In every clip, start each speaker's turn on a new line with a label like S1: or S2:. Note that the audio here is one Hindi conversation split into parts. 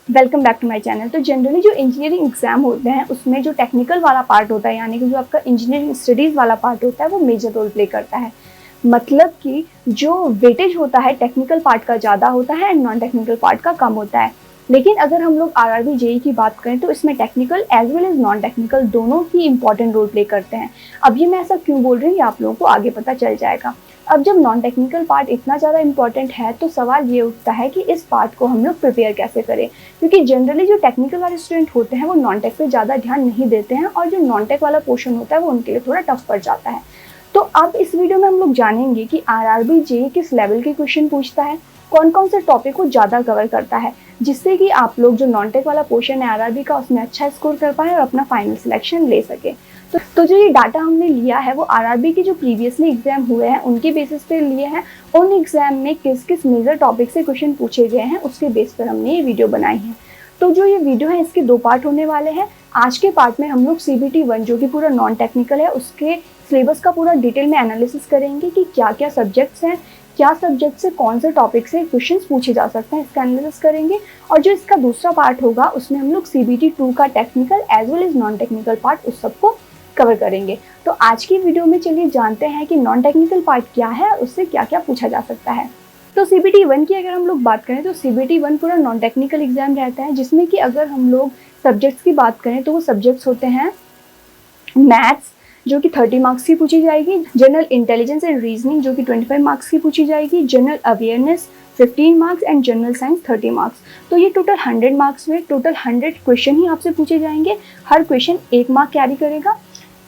S1: Welcome back to my channel. तो जनरली जो इंजीनियरिंग एग्जाम होते हैं उसमें जो टेक्निकल वाला पार्ट होता है, यानी कि जो आपका इंजीनियरिंग स्टडीज़ वाला पार्ट होता है, वो मेजर रोल प्ले करता है। मतलब कि जो वेटेज होता है टेक्निकल पार्ट का ज़्यादा होता है एंड नॉन टेक्निकल पार्ट का कम होता है। लेकिन अगर हम लोग आरआरबी जेईई की बात करें तो इसमें technical as well as non technical दोनों ही इंपॉर्टेंट रोल प्ले करते हैं। अब ये मैं ऐसा क्यों बोल रही हूँ, ये आप लोगों को आगे पता चल जाएगा। अब जब नॉन टेक्निकल पार्ट इतना ज़्यादा इंपॉर्टेंट है तो सवाल ये उठता है कि इस पार्ट को हम लोग प्रिपेयर कैसे करें, क्योंकि जनरली जो टेक्निकल वाले स्टूडेंट होते हैं वो नॉन टेक पे ज़्यादा ध्यान नहीं देते हैं और जो नॉन टेक वाला पोर्शन होता है वो उनके लिए थोड़ा टफ पड़ जाता है। तो अब इस वीडियो में हम लोग जानेंगे कि आरआरबी जेईई किस लेवल के क्वेश्चन पूछता है, कौन कौन से टॉपिक को ज़्यादा कवर करता है, जिससे कि आप लोग जो नॉन टेक वाला पोर्शन है आरआरबी का उसमें अच्छा स्कोर कर पाए और अपना फाइनल सिलेक्शन ले सके। तो जो ये डाटा हमने लिया है वो आरआरबी के जो प्रीवियसली एग्जाम हुए हैं उनके बेसिस पे लिए हैं। उन एग्जाम में किस किस मेजर टॉपिक से क्वेश्चन पूछे गए हैं उसके बेस पर हमने ये वीडियो बनाई है। तो जो ये वीडियो है इसके दो पार्ट होने वाले हैं। आज के पार्ट में हम लोग CBT 1 जो कि पूरा नॉन टेक्निकल है उसके सिलेबस का पूरा डिटेल में एनालिसिस करेंगे कि क्या क्या सब्जेक्ट्स हैं, क्या सब्जेक्ट से कौन से टॉपिक से क्वेश्चंस पूछे जा सकते हैं, इसका एनालिसिस करेंगे। और जो इसका दूसरा पार्ट होगा उसमें हम लोग CBT 2 का technical as well as non technical part उस सबको कवर करेंगे। तो आज की वीडियो में चलिए जानते हैं कि नॉन टेक्निकल पार्ट क्या है, उससे क्या क्या पूछा जा सकता है। तो CBT 1 की अगर हम लोग बात करें तो CBT 1 पूरा नॉन टेक्निकल एग्जाम रहता है, जिसमें कि अगर हम लोग सब्जेक्ट्स की बात करें तो वो सब्जेक्ट्स होते हैं मैथ्स जो कि 30 मार्क्स की पूछी जाएगी, जनरल इंटेलिजेंस एंड रीजनिंग जो कि 25 मार्क्स की पूछी जाएगी, general awareness 15 marks and general science 30 marks. तो ये टोटल 100 मार्क्स में टोटल 100 क्वेश्चन ही आपसे पूछे जाएंगे। हर क्वेश्चन 1 मार्क कैरी करेगा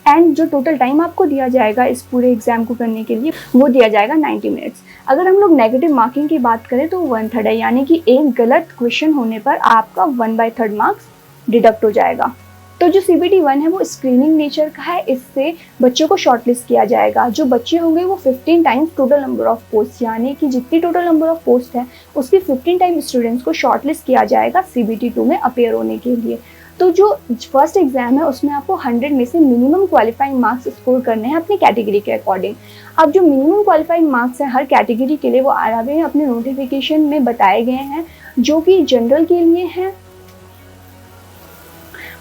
S1: एंड जो टोटल टाइम आपको दिया जाएगा इस पूरे एग्जाम को करने के लिए वो दिया जाएगा 90 मिनट्स। अगर हम लोग नेगेटिव मार्किंग की बात करें तो 1/3 है, यानी कि एक गलत क्वेश्चन होने पर आपका 1/3 मार्क्स डिडक्ट हो जाएगा। तो जो CBT 1 है वो स्क्रीनिंग नेचर का है, इससे बच्चों को शॉर्टलिस्ट किया जाएगा। जो बच्चे होंगे वो 15 times total number of post, यानी कि जितनी टोटल नंबर ऑफ पोस्ट है उसकी 15 टाइम स्टूडेंट्स को शॉर्टलिस्ट किया जाएगा CBT 2 में अपेयर होने के लिए। तो जो फर्स्ट एग्जाम है उसमें आपको 100 में से मिनिमम क्वालिफाइंग मार्क्स स्कोर करने हैं अपनी कैटेगरी के अकॉर्डिंग। अब जो मिनिमम क्वालिफाइंग मार्क्स हैं हर कैटेगरी के लिए वो आरआरबी में अपने नोटिफिकेशन में बताए गए हैं, जो कि जनरल के लिए हैं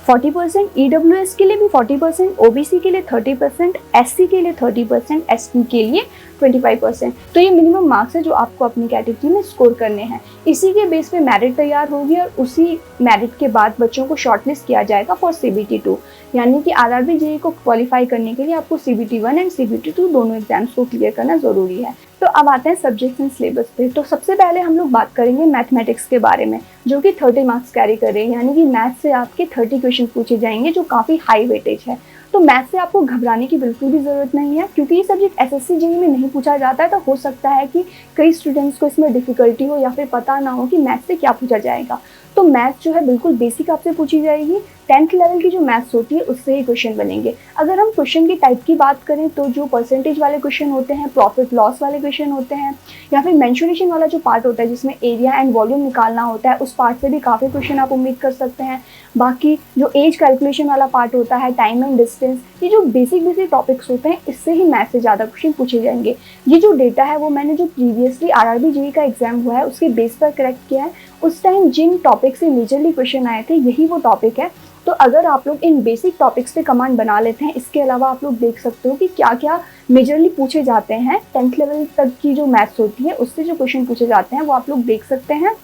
S1: 40%, EWS के लिए भी 40%, OBC के लिए 30%, SC के लिए 30%, ST के लिए 25%। तो ये मिनिमम मार्क्स है जो आपको अपनी कैटेगरी में स्कोर करने हैं। इसी के बेस पे मेरिट तैयार होगी और उसी मेरिट के बाद बच्चों को शॉर्टलिस्ट किया जाएगा फॉर CBT 2, यानी कि आरआरबी जेईई को क्वालिफाई करने के लिए आपको CBT 1 एंड CBT 2 दोनों एग्जाम्स को क्लियर करना ज़रूरी है। तो अब आते हैं सब्जेक्ट्स एंड सिलेबस पे। तो सबसे पहले हम लोग बात करेंगे मैथमेटिक्स के बारे में, जो कि 30 मार्क्स कैरी कर रहे हैं, यानी कि मैथ से आपके 30 क्वेश्चन पूछे जाएंगे जो काफ़ी हाई वेटेज है। तो मैथ से आपको घबराने की बिल्कुल भी ज़रूरत नहीं है, क्योंकि ये सब्जेक्ट SSC जेईई में नहीं पूछा जाता है। तो हो सकता है कि कई स्टूडेंट्स को इसमें डिफिकल्टी हो या फिर पता ना हो कि मैथ से क्या पूछा जाएगा। तो मैथ जो है बिल्कुल बेसिक आपसे पूछी जाएगी। 10th लेवल की जो मैथ्स होती है उससे ही क्वेश्चन बनेंगे। अगर हम क्वेश्चन की टाइप की बात करें तो जो परसेंटेज वाले क्वेश्चन होते हैं, प्रॉफिट लॉस वाले क्वेश्चन होते हैं, या फिर मेंशुरेशन वाला जो पार्ट होता है जिसमें एरिया एंड वॉल्यूम निकालना होता है, उस पार्ट से भी काफ़ी क्वेश्चन आप उम्मीद कर सकते हैं। बाकी जो एज कैलकुलेशन वाला पार्ट होता है, टाइम एंड डिस्टेंस, ये जो बेसिक टॉपिक्स होते हैं इससे ही मैथ से ज़्यादा क्वेश्चन पूछे जाएंगे। ये जो डेटा है वो मैंने जो प्रीवियसली आरआरबी जेईई का एग्जाम हुआ है उसके बेस पर करेक्ट किया है। उस टाइम जिन टॉपिक से मेजरली क्वेश्चन आए थे यही वो टॉपिक है। तो अगर आप लोग इन बेसिक टॉपिक्स पे कमांड बना लेते हैं, इसके अलावा आप लोग देख सकते हो कि क्या क्या मेजरली पूछे जाते हैं। 10th लेवल तक की जो मैथ्स होती है उससे जो क्वेश्चन पूछे जाते हैं वो आप लोग देख सकते हैं।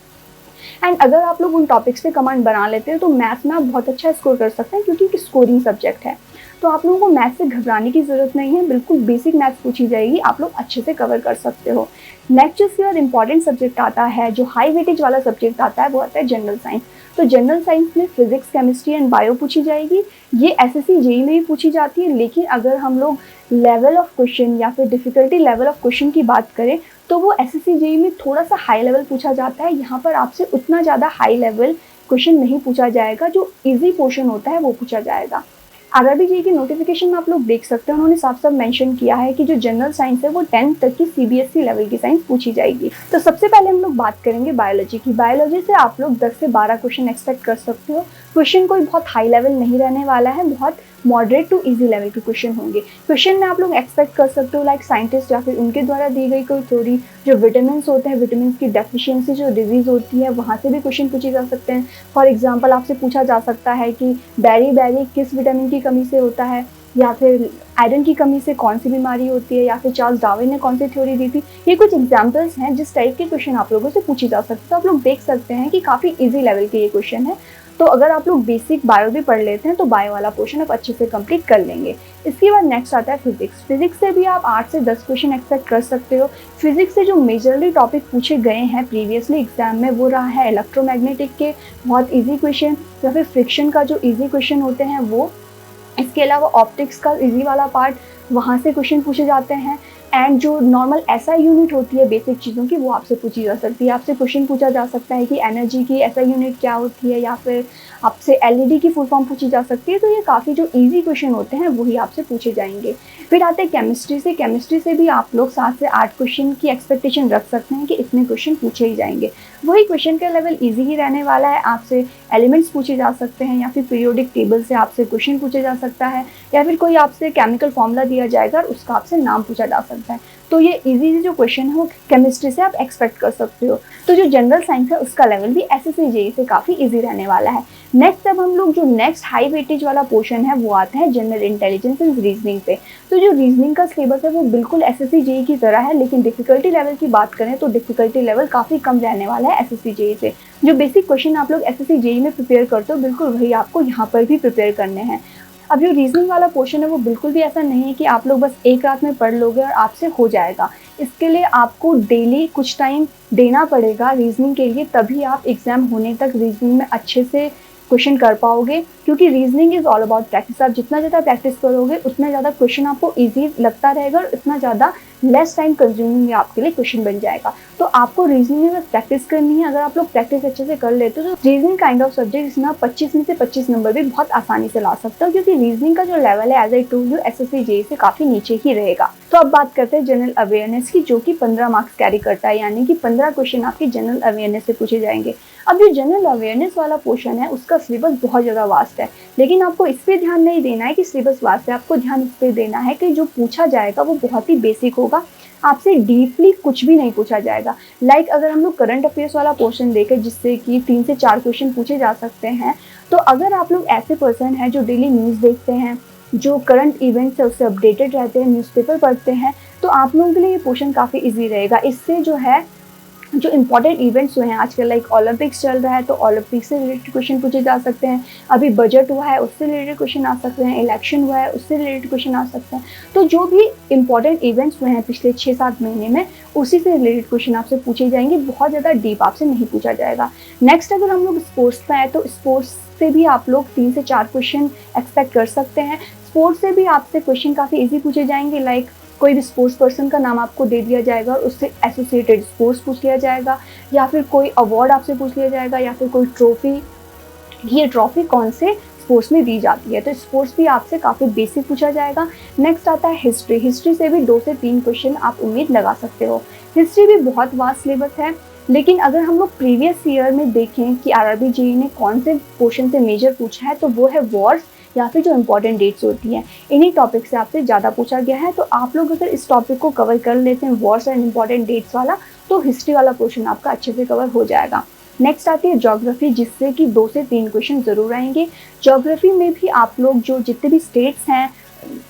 S1: एंड अगर आप लोग उन टॉपिक्स पे कमांड बना लेते हैं तो मैथ्स में आप बहुत अच्छा स्कोर कर सकते हैं, क्योंकि स्कोरिंग सब्जेक्ट है। तो आप लोगों को मैथ्स से घबराने की ज़रूरत नहीं है, बिल्कुल बेसिक मैथ्स पूछी जाएगी, आप लोग अच्छे से कवर कर सकते हो। नेक्स्ट जिसके बाद इंपॉर्टेंट सब्जेक्ट आता है, जो हाई वेटेज वाला सब्जेक्ट आता है, वो आता है जनरल साइंस। तो जनरल साइंस में फिजिक्स, केमिस्ट्री एंड बायो पूछी जाएगी। ये SSC जेईई में भी पूछी जाती है, लेकिन अगर हम लोग लेवल ऑफ क्वेश्चन या फिर डिफिकल्टी लेवल ऑफ क्वेश्चन की बात करें तो वो SSC जेईई में थोड़ा सा हाई लेवल पूछा जाता है। यहाँ पर आपसे उतना ज़्यादा हाई लेवल क्वेश्चन नहीं पूछा जाएगा, जो ईजी पोर्शन होता है वो पूछा जाएगा। आरआरबी जेईई की नोटिफिकेशन में आप लोग देख सकते हैं, उन्होंने साफ साफ मेंशन किया है कि जो जनरल साइंस है वो 10th तक की CBSE लेवल की साइंस पूछी जाएगी। तो सबसे पहले हम लोग बात करेंगे बायोलॉजी की। बायोलॉजी से आप लोग 10 से 12 क्वेश्चन एक्सपेक्ट कर सकते हो। क्वेश्चन कोई बहुत हाई लेवल नहीं रहने वाला है, बहुत मॉडरेट टू इजी लेवल के क्वेश्चन होंगे। क्वेश्चन में आप लोग एक्सपेक्ट कर सकते हो लाइक साइंटिस्ट या फिर उनके द्वारा दी गई कोई थ्योरी, जो विटामिन होते हैं, विटामिन की डेफिशिएंसी जो डिजीज होती है वहाँ से भी क्वेश्चन पूछे जा सकते हैं। फॉर एग्जाम्पल आपसे पूछा जा सकता है कि बेरी किस विटामिन की कमी से होता है, या फिर आयरन की कमी से कौन सी बीमारी होती है, या फिर चार्ल्स डार्विन ने कौन सी थ्योरी दी थी। ये कुछ एग्जांपल्स हैं जिस टाइप के क्वेश्चन आप लोगों से पूछी जा सकते हैं। तो आप लोग देख सकते हैं कि काफ़ी इजी लेवल के ये क्वेश्चन है। तो अगर आप लोग बेसिक बायो भी पढ़ लेते हैं तो बायो वाला पोर्शन आप अच्छे से कंप्लीट कर लेंगे। इसके बाद नेक्स्ट आता है फिजिक्स। फिजिक्स से भी आप 8 से 10 क्वेश्चन एक्सपेक्ट कर सकते हो। फिजिक्स से जो मेजरली टॉपिक पूछे गए हैं प्रीवियसली एग्जाम में वो रहा है इलेक्ट्रोमैग्नेटिक के बहुत ईजी क्वेश्चन, या फिर फ्रिक्शन का जो ईजी क्वेश्चन होते हैं वो। इसके अलावा ऑप्टिक्स का इजी वाला पार्ट, वहाँ से क्वेश्चन पूछे जाते हैं। एंड जो नॉर्मल एसआई यूनिट होती है बेसिक चीज़ों की वो आपसे पूछी जा सकती है। आपसे क्वेश्चन पूछा जा सकता है कि एनर्जी की एसआई यूनिट क्या होती है, या फिर आपसे एलईडी की फुल फॉर्म पूछी जा सकती है। तो ये काफ़ी जो इजी क्वेश्चन होते हैं वही आपसे पूछे जाएंगे। फिर आते हैं केमिस्ट्री से। केमिस्ट्री से भी आप लोग 7 से 8 क्वेश्चन की एक्सपेक्टेशन रख सकते हैं कि इतने क्वेश्चन पूछे ही जाएंगे। वही क्वेश्चन का लेवल ईजी ही रहने वाला है। आपसे एलिमेंट्स पूछे जा सकते हैं, या फिर पीरियोडिक टेबल से आपसे क्वेश्चन पूछा जा सकता है, या फिर कोई आपसे केमिकल फॉर्मूला दिया जाएगा और उसका आपसे नाम पूछा जा सकता है। तो ये इजी जो क्वेश्चन है वो केमिस्ट्री से आप एक्सपेक्ट कर सकते हो। तो जो जनरल साइंस है उसका लेवल भी एसएससी जेईई से काफ़ी इजी रहने वाला है। नेक्स्ट अब हम लोग जो नेक्स्ट हाई वेटेज वाला पोर्शन है वो आता है जनरल इंटेलिजेंस एंड रीजनिंग पे। तो जो रीजनिंग का सिलेबस है वो बिल्कुल एसएससी जेईई की तरह है, लेकिन डिफिकल्टी लेवल की बात करें तो डिफिकल्टी लेवल काफ़ी कम रहने वाला है एसएससी जेईई से। जो बेसिक क्वेश्चन आप लोग एसएससी जेईई में प्रिपेयर करते हो बिल्कुल वही आपको यहाँ पर भी प्रिपेयर करने हैं। अब जो रीजनिंग वाला पोर्शन है वो बिल्कुल भी ऐसा नहीं है कि आप लोग बस एक रात में पढ़ लोगे और आपसे हो जाएगा। इसके लिए आपको डेली कुछ टाइम देना पड़ेगा रीजनिंग के लिए, तभी आप एग्ज़ाम होने तक रीजनिंग में अच्छे से क्वेश्चन कर पाओगे, क्योंकि reasoning is all about practice. आप जितना ज़्यादा प्रैक्टिस करोगे उतना ज़्यादा क्वेश्चन आपको ईजी लगता रहेगा और उतना ज़्यादा लेस टाइम कंज्यूमिंग आपके लिए क्वेश्चन बन जाएगा। तो आपको रीजनिंग में बस प्रैक्टिस करनी है। अगर आप लोग प्रैक्टिस अच्छे से कर लेते हो तो रीजनिंग काइंड ऑफ सब्जेक्ट इसमें आप 25 में से 25 नंबर भी बहुत आसानी से ला सकते हो, क्योंकि रीजनिंग का जो लेवल है as I told you SSC JEE से काफ़ी नीचे ही रहेगा। तो अब बात करते हैं जनरल अवेयरनेस की, जो कि 15 मार्क्स कैरी करता है, यानी कि 15 क्वेश्चन आपके जनरल अवेयरनेस से पूछे जाएंगे। अब जो जनरल अवेयरनेस वाला पोर्शन है उसका सिलेबस बहुत ज़्यादा वास्ट है, लेकिन आपको इस पर ध्यान नहीं देना है कि सिलेबस वास्ट है। आपको ध्यान इस पर देना है कि जो पूछा जाएगा वो बहुत ही बेसिक होगा, आपसे डीपली कुछ भी नहीं पूछा जाएगा। लाइक अगर हम लोग करंट अफेयर्स वाला पोर्शन देखें जिससे कि 3 से 4 क्वेश्चन पूछे जा सकते हैं, तो अगर आप लोग ऐसे पर्सन हैं जो डेली न्यूज़ देखते हैं, जो करंट इवेंट्स है उससे अपडेटेड रहते हैं, न्यूज़पेपर पढ़ते हैं, तो आप लोगों के लिए ये पोर्शन काफ़ी ईजी रहेगा। इससे जो है जो इंपॉर्टेंट इवेंट्स हुए हैं आजकल, लाइक ओलंपिक्स चल रहा है तो ओलंपिक्स से रिलेटेड क्वेश्चन पूछे जा सकते हैं, अभी बजट हुआ है उससे रिलेटेड क्वेश्चन आ सकते हैं, इलेक्शन हुआ है उससे रिलेटेड क्वेश्चन आ सकते हैं। तो जो भी इंपॉर्टेंट इवेंट्स हुए हैं पिछले 6-7 महीने में उसी से रिलेटेड क्वेश्चन आपसे पूछे जाएंगे, बहुत ज़्यादा डीप आपसे नहीं पूछा जाएगा। नेक्स्ट अगर हम लोग स्पोर्ट्स में आए तो स्पोर्ट्स से भी आप लोग 3 से 4 क्वेश्चन एक्सपेक्ट कर सकते हैं। स्पोर्ट्स से भी आपसे क्वेश्चन काफ़ी ईजी पूछे जाएंगे, लाइक कोई भी स्पोर्ट्स पर्सन का नाम आपको दे दिया जाएगा और उससे एसोसिएटेड स्पोर्ट्स पूछ लिया जाएगा, या फिर कोई अवार्ड आपसे पूछ लिया जाएगा, या फिर कोई ट्रॉफी, ये ट्रॉफी कौन से स्पोर्ट्स में दी जाती है। तो स्पोर्ट्स भी आपसे काफ़ी बेसिक पूछा जाएगा। नेक्स्ट आता है हिस्ट्री। हिस्ट्री से भी 2 से 3 क्वेश्चन आप उम्मीद लगा सकते हो। हिस्ट्री भी बहुत वास्ट सिलेबस है, लेकिन अगर हम लोग प्रीवियस ईयर में देखें कि आरआरबी जेईई ने कौन से पोर्शन से मेजर पूछा है, तो वो है वॉर्स या फिर जो इंपॉर्टेंट डेट्स होती हैं, इन्हीं टॉपिक से आपसे ज़्यादा पूछा गया है। तो आप लोग अगर इस टॉपिक को कवर कर लेते हैं वॉर्स एंड इंपॉर्टेंट डेट्स वाला, तो हिस्ट्री वाला पोर्शन आपका अच्छे से कवर हो जाएगा। नेक्स्ट आती है ज्योग्राफी, जिससे कि 2 से 3 क्वेश्चन ज़रूर आएंगे। ज्योग्राफी में भी आप लोग जो जितने भी स्टेट्स हैं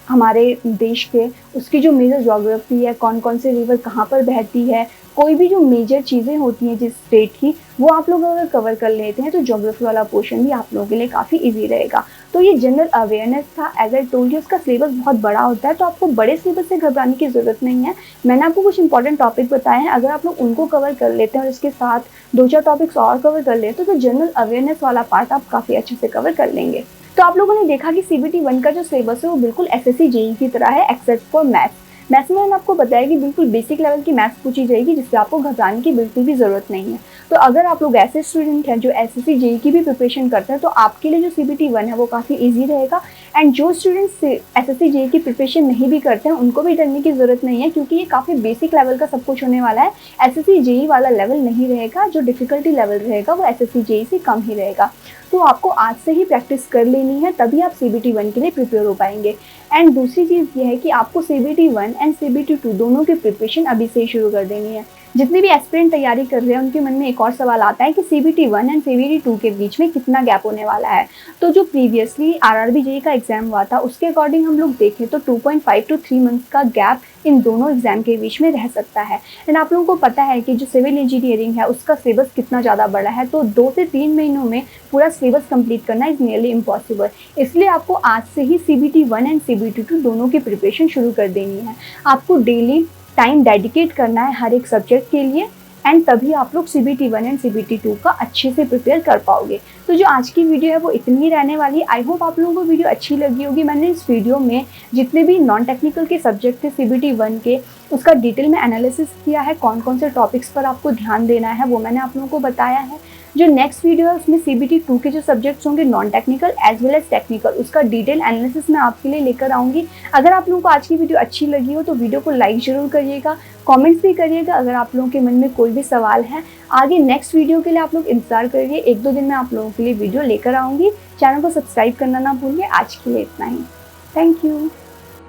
S1: हमारे देश के, उसकी जो मेजर ज्योग्राफी है, कौन कौन से रिवर कहाँ पर बहती है, कोई भी जो मेजर चीज़ें होती हैं जिस स्टेट की, वो आप लोग अगर कवर कर लेते हैं तो ज्योग्राफी वाला पोर्शन भी आप लोगों के लिए काफ़ी इजी रहेगा। तो ये जनरल अवेयरनेस था। एज आई टोल्ड यू इसका सिलेबस बहुत बड़ा होता है, तो आपको बड़े सिलेबस से घबराने की ज़रूरत नहीं है। मैंने आपको कुछ इंपॉर्टेंट टॉपिक बताए हैं, अगर आप लोग उनको कवर कर लेते हैं और इसके साथ 2-4 टॉपिक्स और कवर कर लेते हैं तो जनरल अवेयरनेस वाला पार्ट आप काफ़ी अच्छे से कवर कर लेंगे। तो आप लोगों ने देखा कि CBT 1 का जो सिलेबस है वो बिल्कुल SSC जेईई की तरह है, एक्सेप्ट फॉर मैथ्स। मैथ्स में मैंने आपको बताया कि बिल्कुल बेसिक लेवल की मैथ्स पूछी जाएगी, जिससे आपको घबराने की बिल्कुल भी ज़रूरत नहीं है। तो अगर आप लोग ऐसे स्टूडेंट हैं जो एसएससी जेईई की भी प्रिपरेशन करते हैं तो आपके लिए जो सीबीटी 1 है वो काफ़ी ईजी रहेगा। एंड जो स्टूडेंट्स एसएससी जेईई की प्रिपरेशन नहीं भी करते हैं उनको भी डरने की ज़रूरत नहीं है, क्योंकि ये काफ़ी बेसिक लेवल का सब कुछ होने वाला है। एसएससी जेईई वाला लेवल नहीं रहेगा, जो डिफ़िकल्टी लेवल रहेगा वो एसएससी जेईई से कम ही रहेगा। तो आपको आज से ही प्रैक्टिस कर लेनी है, तभी आप सीबीटी 1 के लिए प्रिपेयर हो पाएंगे। एंड दूसरी चीज़ ये है कि आपको सीबीटी 1 एंड सीबीटी 2 दोनों की प्रिपरेशन अभी से ही शुरू कर देनी है। जितने भी एस्पिरेंट तैयारी कर रहे हैं उनके मन में एक और सवाल आता है कि सीबीटी 1 एंड सीबीटी 2 के बीच में कितना गैप होने वाला है। तो जो प्रीवियसली आरआरबी जेईई का एग्जाम हुआ था उसके अकॉर्डिंग हम लोग देखें तो 2.5 to 3 मंथ्स का गैप इन दोनों एग्जाम के बीच में रह सकता है। एंड आप लोगों को पता है कि जो सिविल इंजीनियरिंग है उसका सिलेबस कितना ज़्यादा बड़ा है, तो 2 से 3 महीनों में पूरा सिलेबस कंप्लीट करना इज़ नियरली इम्पॉसिबल। इसलिए आपको आज से ही सीबीटी 1 एंड सीबीटी 2 दोनों की प्रिपरेशन शुरू कर देनी है। आपको डेली टाइम डेडिकेट करना है हर एक सब्जेक्ट के लिए, एंड तभी आप लोग सीबीटी 1 एंड सीबीटी 2 का अच्छे से प्रिपेयर कर पाओगे। तो जो आज की वीडियो है वो इतनी ही रहने वाली है। आई होप आप लोगों को वीडियो अच्छी लगी होगी। मैंने इस वीडियो में जितने भी नॉन टेक्निकल के सब्जेक्ट थे सीबीटी 1 के, उसका डिटेल में एनालिसिस किया है। कौन कौन से टॉपिक्स पर आपको ध्यान देना है वो मैंने आप लोगों को बताया है। जो नेक्स्ट वीडियो है उसमें सीबीटी 2 के जो सब्जेक्ट्स होंगे non technical as well as technical, उसका डिटेल एनालिसिस मैं आपके लिए लेकर आऊँगी। अगर आप लोगों को आज की वीडियो अच्छी लगी हो तो वीडियो को लाइक ज़रूर करिएगा, कमेंट्स भी करिएगा अगर आप लोगों के मन में कोई भी सवाल है। आगे नेक्स्ट वीडियो के लिए आप लोग इंतजार करिए, 1-2 दिन में आप लोगों के लिए वीडियो लेकर आऊँगी। चैनल को सब्सक्राइब करना ना भूलिए। आज के लिए इतना ही। Thank you.